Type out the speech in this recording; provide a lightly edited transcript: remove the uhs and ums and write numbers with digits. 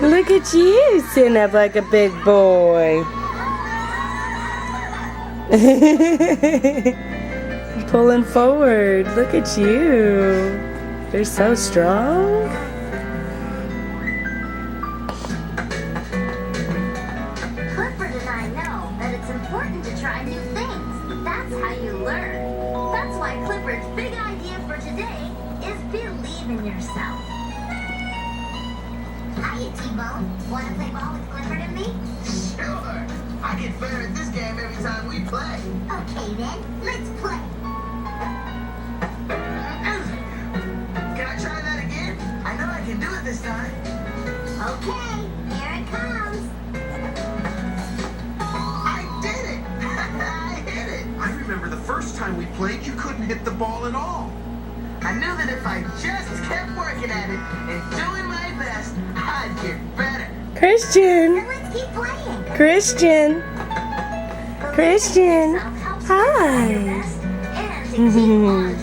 Look at you sitting up like a big boy. Pulling forward. Look at you. You're so strong. Clifford and I know that it's important to try new things. That's how you learn. That's why Clifford's big idea for today is believe in yourself. Hiya, T-Bone. Want to play ball with Clifford and me? Sure. I get better at this game every time we play. Okay then, let's play. Can I try that again? I know I can do it this time. Okay, here it comes. I did it! I hit it! I remember the first time we played, you couldn't hit the ball at all. I knew that if I just kept working at it and doing my best, I'd get better. Christian. Then let's keep playing. Christian. Christian. Yourself helps you try Hi. your best and to keep on